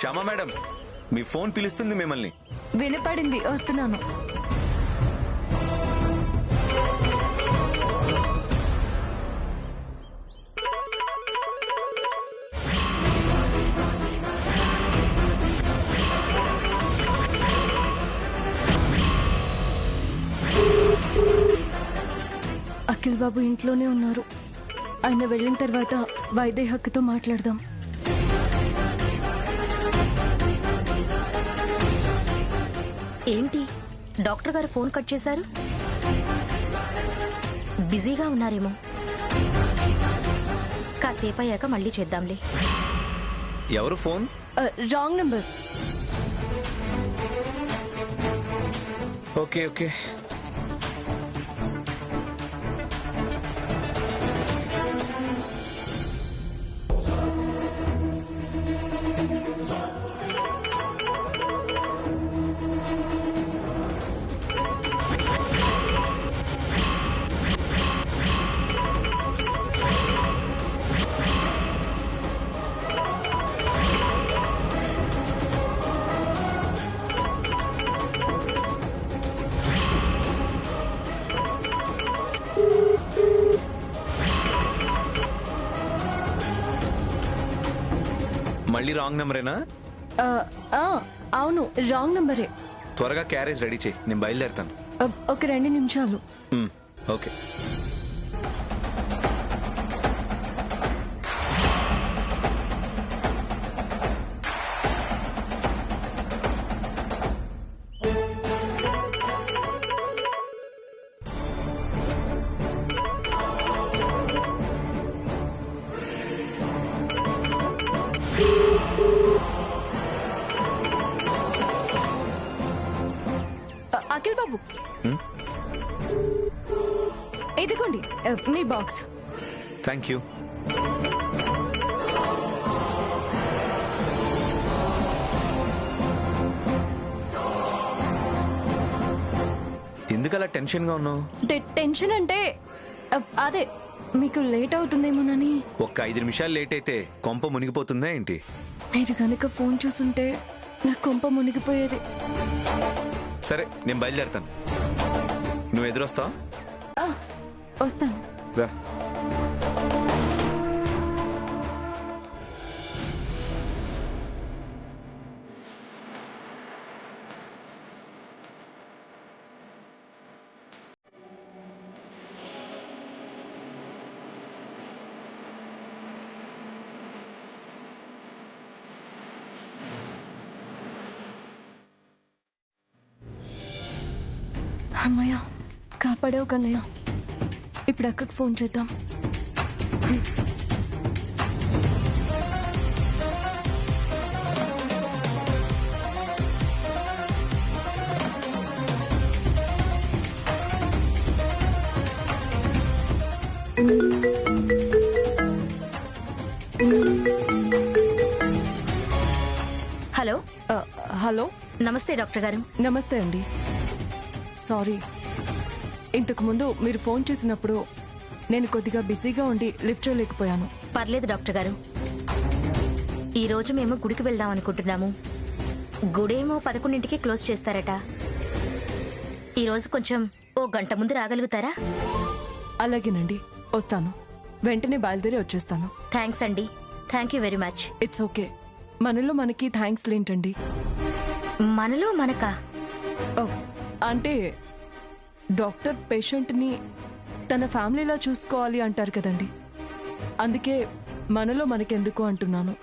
Shyama madam, మీ phone పిలుస్తుంది మిమ్మల్ని. వినపడింది, వస్తున్నాను. అఖిల్ బాబు ఇంట్లోనే ఉన్నారు. ఆయన వెళ్ళిన తర్వాత వైద్య హక్కుతో మాట్లాడదాం. ఏంటి డాక్టర్ గారు ఫోన్ కట్ చేశారు? బిజీగా ఉన్నారేమో. కాసేపు అయ్యాక మళ్ళీ చేద్దాంలే. ఎవరు phone? Wrong number. Okay okay. మళ్ళీ రాంగ్ నెంబరేనా? అవును, రాంగ్ నంబరే. త్వరగా క్యారేజ్ రెడీ చేయి, నేను బయలుదేరుతాను. ఒక 2 నిమిషాలు. ఓకే. అఖిల్ బాబు, ఇదిగోండి మీ బాక్స్. Thank you. ఎందుకు అలా టెన్షన్గా ఉన్నావు? టెన్షన్ అంటే అదే మీకు లేట్ అవుతుందేమోనని. ఒక్క 5 నిమిషాలు లేట్ అయితే కొంప మునిగిపోతుందా ఏంటి? మీరు కనుక ఫోన్ చూసుంటే నా కొంప మునిగిపోయేది. సరే, నేను బయలుదేరుతాను. నువ్వు ఎదురొస్తావా? వస్తాను. రా. అమ్మయ్య, కాపాడావు కన్నయ్య. ఇప్పుడు అక్కకు ఫోన్ చేద్దాం. హలో. హలో. నమస్తే డాక్టర్ గారు. నమస్తే అండి. సారీ, ఇంతకు ముందు మీరు ఫోన్ చేసినప్పుడు నేను కొద్దిగా బిజీగా ఉండి లిఫ్ట్ చేయలేకపోయాను. పర్లేదు డాక్టర్ గారు. ఈ రోజు మేము గుడికి వెళ్దాం అనుకుంటున్నాము. గుడేమో 11ంటికి క్లోజ్ చేస్తారట. ఈ రోజు కొంచెం ఓ గంట ముందు రాగలుగుతారా? అలాగేనండి, వస్తాను. వెంటనే బయలుదేరి వచ్చేస్తాను. థ్యాంక్స్ అండి. Thank you very much. It's okay. మనలో మనకి థ్యాంక్స్ లేంటండి. మనలో మనకా? ఓ, అంటే డాక్టర్ పేషెంట్ని తన ఫ్యామిలీలా చూసుకోవాలి అంటారు కదండి. అందుకే మనలో మనకెందుకు అంటున్నాను.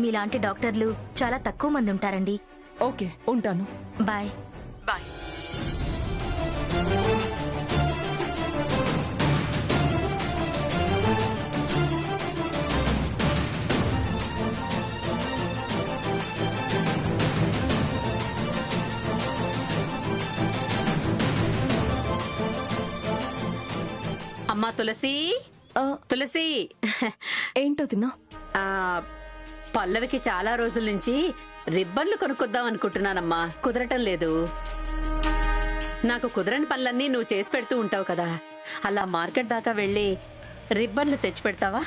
మీలాంటి డాక్టర్లు చాలా తక్కువ మంది ఉంటారండి. ఓకే, ఉంటాను. బాయ్. బాయ్. అమ్మా తులసి, తులసి. ఏంటో తిన్నా? పల్లవికి చాలా రోజుల నుంచి రిబ్బన్లు కొనుక్కొద్దాం అనుకుంటున్నానమ్మా, కుదరటం లేదు. నాకు కుదరని పనులన్నీ నువ్వు చేసి పెడుతూ ఉంటావు కదా, అలా మార్కెట్ దాకా వెళ్ళి రిబ్బన్లు తెచ్చి పెడతావా?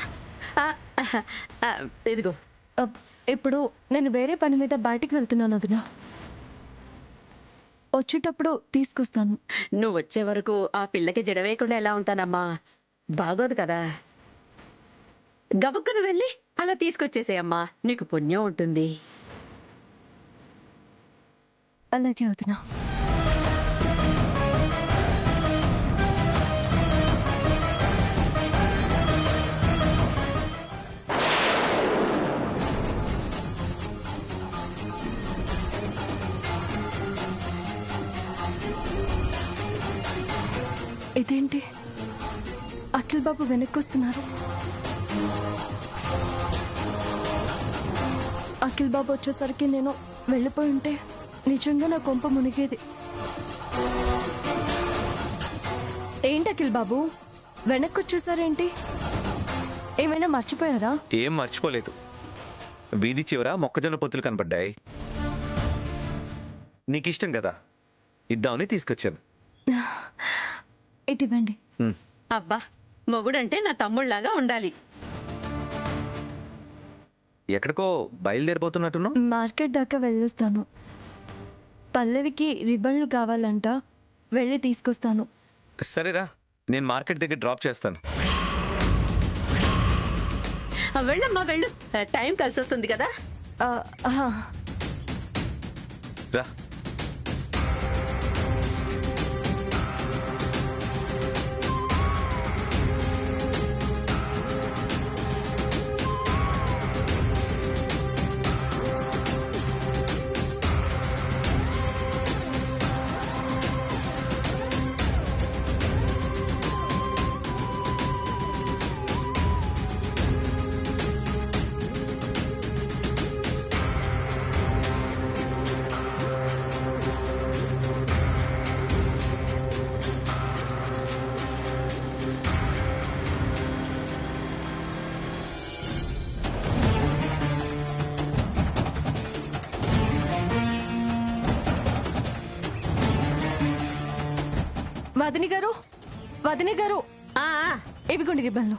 ఇదిగో ఇప్పుడు నేను వేరే పని మీద బయటికి వెళ్తున్నాను వదిన. వచ్చేటప్పుడు తీసుకొస్తాను. నువ్వు వచ్చే వరకు ఆ పిల్లకి జడవేయకుండా ఎలా ఉంటానమ్మా? బాగోదు కదా. గబుక్కును వెళ్ళి అలా తీసుకొచ్చేసేయమ్మా, నీకు పుణ్యం ఉంటుంది. అలాగే వదిన. ఇదేంటి, అఖిల్ బాబు వెనక్కి వస్తున్నారు. అఖిల్ బాబు వచ్చేసరికి నేను వెళ్ళిపోయి ఉంటే నిజంగా నా కొంప మునిగేది. ఏంటి అఖిల్ బాబు వెనక్కి వచ్చేసారేంటి? ఏమైనా మర్చిపోయారా? ఏం మర్చిపోలేదు. వీధి చివర మొక్కజొన్న పొత్తులు కనపడ్డాయి. నీకు ఇష్టం కదా, ఇద్దామని తీసుకొచ్చాను. ఇటివ్వండి. అబ్బా, మొగుడంటే నా తమ్ముళ్లాగా ఉండాలి. ఎక్కడికో బయలుదేరిపోతున్నట్టున్నావు. మార్కెట్ దాకా వెళ్ళొస్తాను. పల్లవికి రిబ్బన్లు కావాలంట, వెళ్ళి తీసుకొస్తాను. సరేరా, నేను మార్కెట్ దగ్గర డ్రాప్ చేస్తాను. వెళ్ళమ్మా వెళ్ళు, టైం కలిసి వస్తుంది కదా. ఆ, ఆహా. రా. వదిని గారు, వదిని గారు, ఆ, ఇవిగోండి రిబ్బన్లు.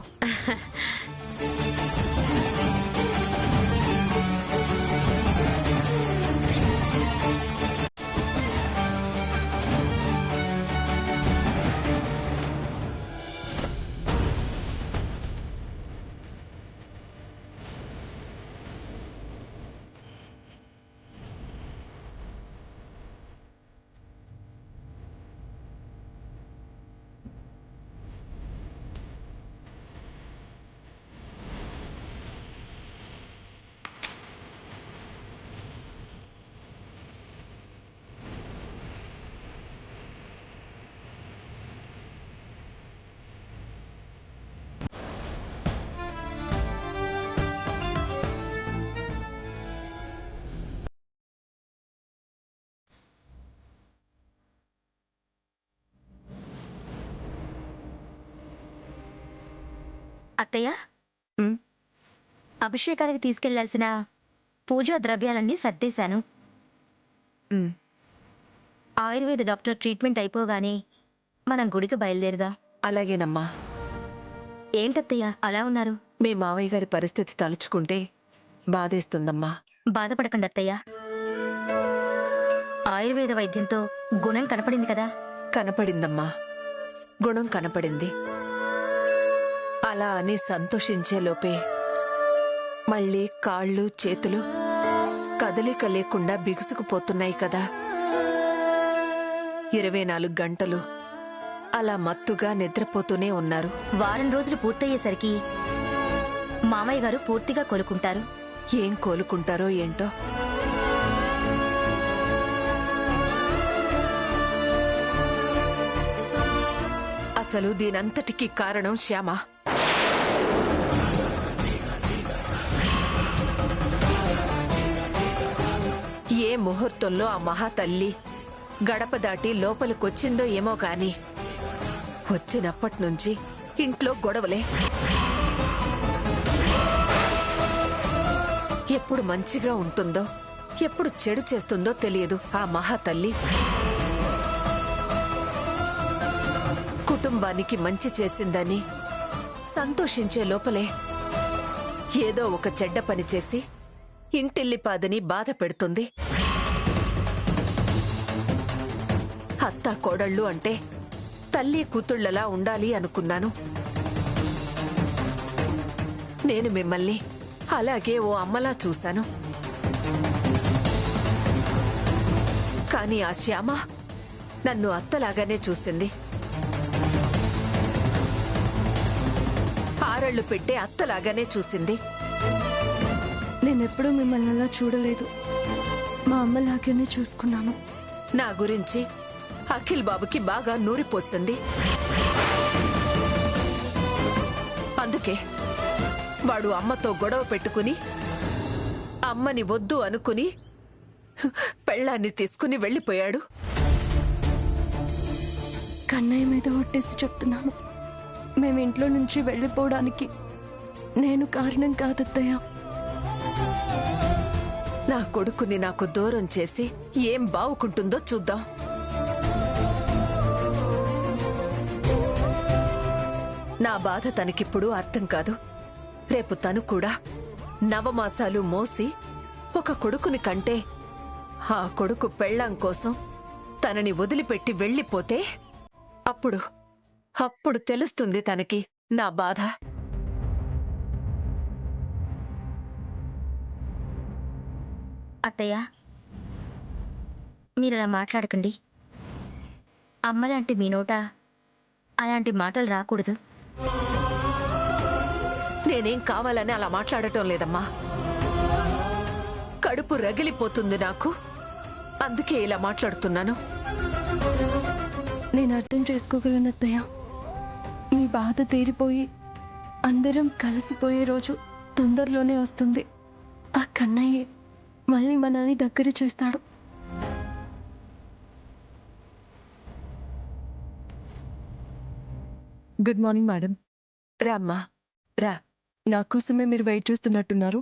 అత్తయ్య, అభిషేకానికి తీసుకెళ్లాల్సిన పూజా ద్రవ్యాలన్నీ సర్దేశాను. ఆయుర్వేద డాక్టర్ ట్రీట్మెంట్ అయిపోగానే మనం గుడికి బయలుదేరదా? అలాగేనమ్మా. ఏంటత్తయ్య అలా ఉన్నారు? మీ మావయ్య గారి పరిస్థితి తలుచుకుంటే బాధేస్తుందమ్మా. బాధపడకండి అత్తయ్య, ఆయుర్వేద వైద్యంతో గుణం కనపడింది కదా. కనపడిందమ్మా, గుణం కనపడింది. అలా అని సంతోషించే లోపే మళ్ళీ కాళ్ళు చేతులు కదలిక లేకుండా బిగుసుకుపోతున్నాయి కదా. 24 గంటలు అలా మత్తుగా నిద్రపోతూనే ఉన్నారు. వారం రోజులు పూర్తయ్యేసరికి మామయ్య గారు పూర్తిగా కోలుకుంటారు. ఏం కోలుకుంటారో ఏంటో. అసలు దీనంతటికీ కారణం శ్యామ. ఏ ముహూర్తంలో ఆ మహాతల్లి గడప దాటి లోపలికొచ్చిందో ఏమో గాని వచ్చినప్పటి నుంచి ఇంట్లో గొడవలే. ఎప్పుడు మంచిగా ఉంటుందో ఎప్పుడు చెడు చేస్తుందో తెలియదు ఆ మహాతల్లి. కుటుంబానికి మంచి చేసిందని సంతోషించే లోపలే ఏదో ఒక చెడ్డ పని చేసి ఇంటిల్లిపాదని బాధ పెడుతుంది. అత్త కోడళ్ళు అంటే తల్లి కూతుళ్లలా ఉండాలి అనుకున్నాను. నేను మిమ్మల్ని అలాగే ఓ అమ్మలా చూశాను. కానీ ఆ శ్యామ నన్ను అత్తలాగానే చూసింది. ఆరళ్ళు పెట్టే అత్తలాగానే చూసింది. నేనెప్పుడూ మిమ్మల్ని అలా చూడలేదు. మా అమ్మలాగానే చూసుకున్నాను. నా గురించి అఖిల్ బాబుకి బాగా నూరిపోసింది. అందుకే వాడు అమ్మతో గొడవ పెట్టుకుని అమ్మని వద్దు అనుకుని పెళ్ళాన్ని తీసుకుని వెళ్ళిపోయాడు. కన్నయ్య మీద ఒట్టేసి చెప్తున్నాను, మేము ఇంట్లో నుంచి వెళ్ళిపోవడానికి నేను కారణం కాదత్తయ్య. నా కొడుకుని నాకు దూరం చేసి ఏం బావుకుంటుందో చూద్దాం. నా బాధ తనకిప్పుడు అర్థం కాదు. రేపు తను కూడా నవమాసాలు మోసి ఒక కొడుకుని కంటే ఆ కొడుకు పెళ్ళాం కోసం తనని వదిలిపెట్టి వెళ్ళిపోతే అప్పుడు తెలుస్తుంది తనకి నా బాధ. అత్తయ్య, మీరు అలా మాట్లాడకండి. అమ్మలాంటి మీ నోట అలాంటి మాటలు రాకూడదు. నేనేం కావాలని అలా మాట్లాడటం లేదమ్మా. కడుపు రగిలిపోతుంది నాకు. అందుకే ఇలా మాట్లాడుతున్నాను. నేను అర్థం చేసుకోగలను అత్తయ్య. మీ బాధ తీరిపోయి అందరం కలిసిపోయే రోజు తొందరలోనే వస్తుంది. ఆ కన్నయ్య మళ్ళీ మనల్ని దగ్గర చేస్తాడు. Good morning madam. రామ్మా రా. నా కోసమే మీరు వెయిట్ చేస్తున్నట్టున్నారు.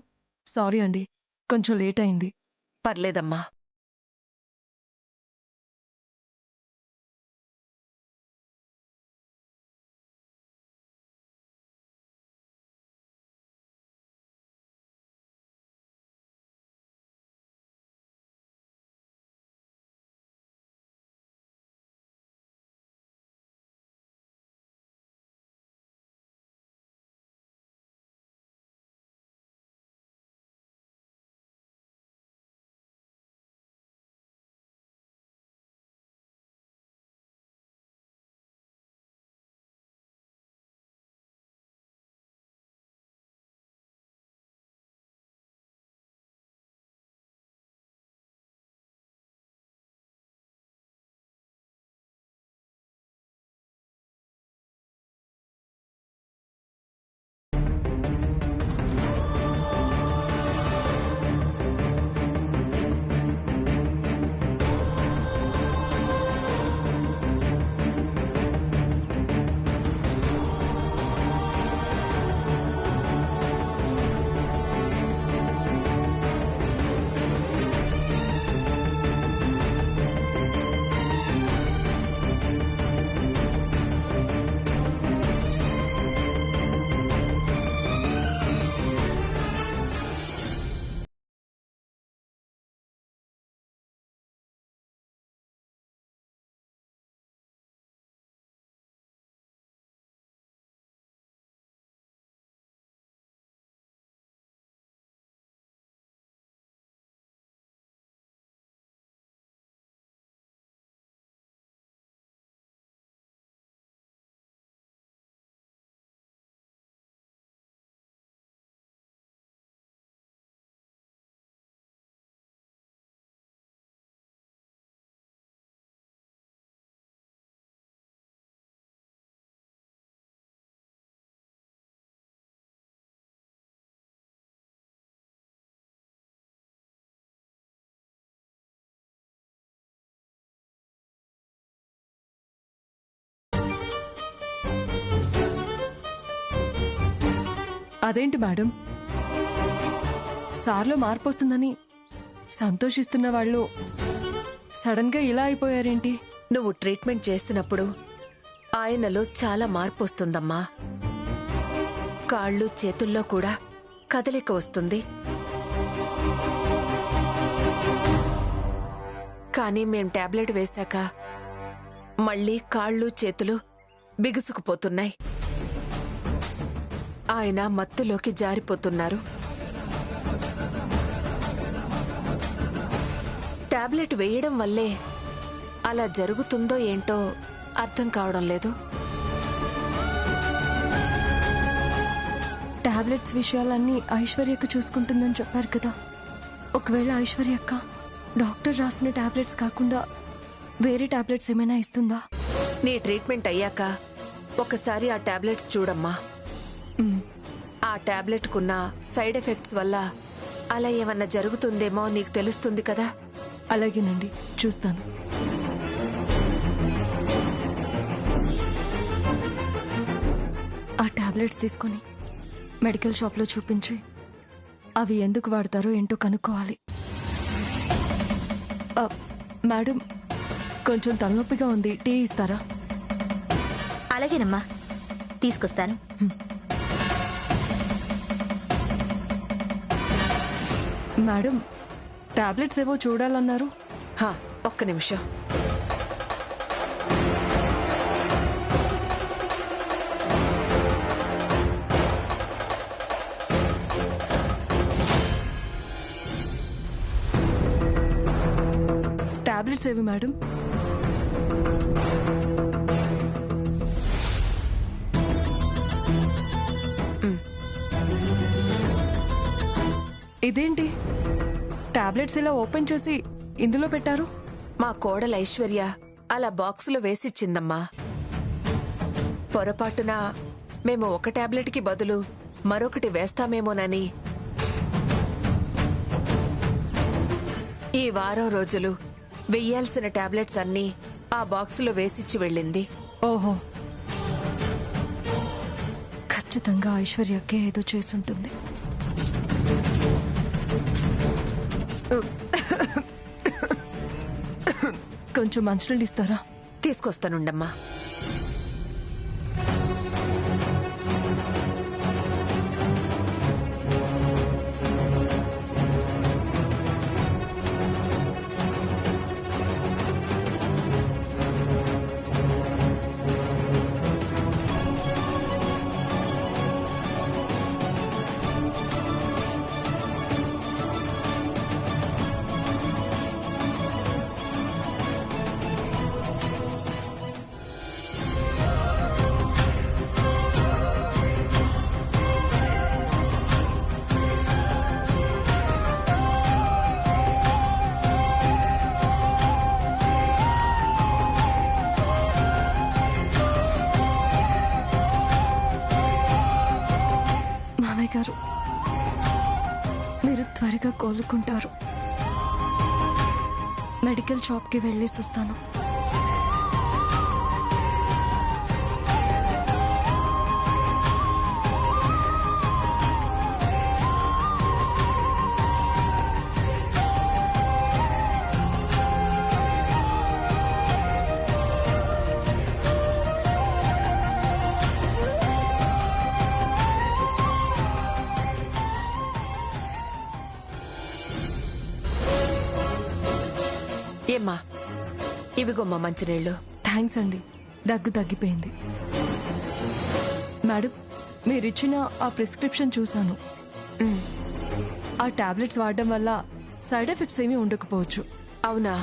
సారీ అండి, కొంచెం లేట్ అయింది. పర్లేదమ్మా. అదేంటి మేడం, సార్లో మార్పు వస్తుందని సంతోషిస్తున్న వాళ్ళు సడన్గా ఇలా అయిపోయారేంటి? నువ్వు ట్రీట్మెంట్ చేస్తున్నప్పుడు ఆయనలో చాలా మార్పు వస్తుందమ్మా. కాళ్ళు చేతుల్లో కూడా కదలిక వస్తుంది. కానీ మేం టాబ్లెట్ వేశాక మళ్ళీ కాళ్ళు చేతులు బిగుసుకుపోతున్నాయి. ఆయన మత్తులోకి జారిపోతున్నారు. టాబ్లెట్ వేయడం వల్లే అలా జరుగుతుందో ఏంటో అర్థం కావడం లేదు. టాబ్లెట్స్ విషయాలన్నీ ఐశ్వర్యక్క చూసుకుంటుందని చెప్పారు కదా. ఒకవేళ ఐశ్వర్యక్క డాక్టర్ రాసిన టాబ్లెట్స్ కాకుండా వేరే టాబ్లెట్స్ ఏమైనా ఇస్తుందా? నీ ట్రీట్మెంట్ అయ్యాక ఒకసారి ఆ టాబ్లెట్స్ చూడమ్మా. ఆ టాబ్లెట్కున్న సైడ్ ఎఫెక్ట్స్ వల్ల అలా ఏమన్నా జరుగుతుందేమో నీకు తెలుస్తుంది కదా. అలాగేనండి, చూస్తాను. ఆ టాబ్లెట్స్ తీసుకొని మెడికల్ షాప్లో చూపించి అవి ఎందుకు వాడతారో ఏంటో కనుక్కోవాలి. మేడం, కొంచెం తలనొప్పిగా ఉంది, టీ ఇస్తారా? అలాగేనమ్మా, తీసుకొస్తాను. మేడం, టాబ్లెట్స్ ఏవో చూడాలన్నారు. హా, ఒక్క నిమిషం. టాబ్లెట్స్ ఏవి మేడం? ఇదేంటి టాబ్లెట్స్ ఇలా ఓపెన్ చేసి ఇందులో పెట్టారు? మా కోడలు ఐశ్వర్య అలా బాక్సులో వేసిచ్చిందమ్మా. పొరపాటున మేము ఒక టాబ్లెట్కి బదులు మరొకటి వేస్తామేమోనని ఈ వారం రోజులు వెయ్యాల్సిన టాబ్లెట్స్ అన్నీ ఆ బాక్సులో వేసిచ్చి వెళ్ళింది. ఓహో, ఖచ్చితంగా ఐశ్వర్యకే ఏదో చేసుంటుంది. కొంచెం మంచినీళ్ళు ఇస్తారా? తీసుకొస్తానుండమ్మా. గారు, మీరు త్వరగా కోలుకుంటారు. మెడికల్ షాప్కి వెళ్ళేసి వస్తాను. ఏమ్మా, ఇవిగోమ్మా మంచినీళ్ళు. థ్యాంక్స్ అండి, దగ్గు తగ్గిపోయింది. మేడం, మీరిచ్చిన ఆ ప్రిస్క్రిప్షన్ చూశాను. ఆ టాబ్లెట్స్ వాడడం వల్ల సైడ్ ఎఫెక్ట్స్ ఏమీ ఉండకపోవచ్చు. అవునా?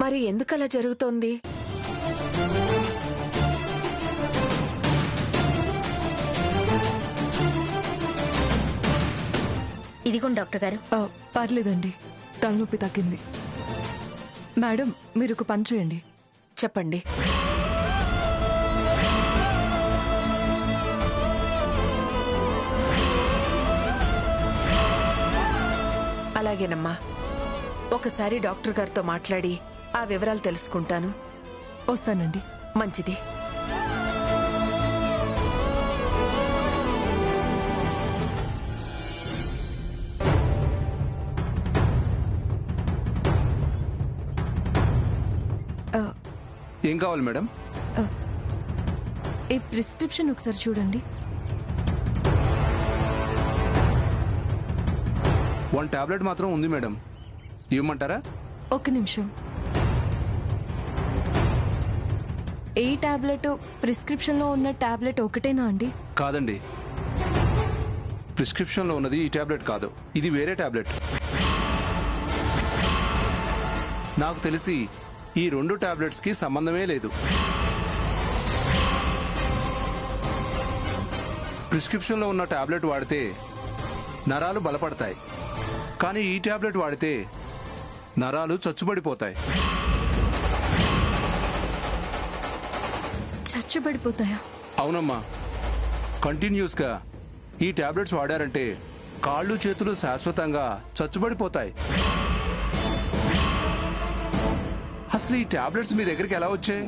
మరి ఎందుకలా జరుగుతోంది? ఇదిగోండి డాక్టర్ గారు. పర్లేదండి, తలనొప్పి తగ్గింది. మేడం, మీరు ఒక పని చేయండి. చెప్పండి. అలాగేనమ్మా, ఒకసారి డాక్టర్ గారితో మాట్లాడి ఆ వివరాలు తెలుసుకుంటాను. వస్తానండి. మంచిది. ఏం కావాలి మేడం? ఈ ప్రిస్క్రిప్షన్ ఒకసారి చూడండి. 1 టాబ్లెట్ మాత్రం ఉంది మేడం, ఇవ్వమంటారా? ఒక నిమిషం. ఏ టాబ్లెట్ ప్రిస్క్రిప్షన్లో ఉన్న టాబ్లెట్ ఒకటేనా అండి? కాదండి, ప్రిస్క్రిప్షన్లో ఉన్నది ఈ టాబ్లెట్ కాదు, ఇది వేరే టాబ్లెట్. నాకు తెలిసి ఈ 2 టాబ్లెట్స్కి సంబంధమే లేదు. ప్రిస్క్రిప్షన్లో ఉన్న టాబ్లెట్ వాడితే నరాలు బలపడతాయి, కానీ ఈ టాబ్లెట్ వాడితే నరాలు చచ్చుబడిపోతాయి. చచ్చుబడిపోతాయా? అవునమ్మా, కంటిన్యూస్గా ఈ టాబ్లెట్స్ వాడారంటే కాళ్ళు చేతులు శాశ్వతంగా చచ్చుబడిపోతాయి. అసలు ఈ టాబ్లెట్స్ మీ దగ్గరికి ఎలా వచ్చాయి?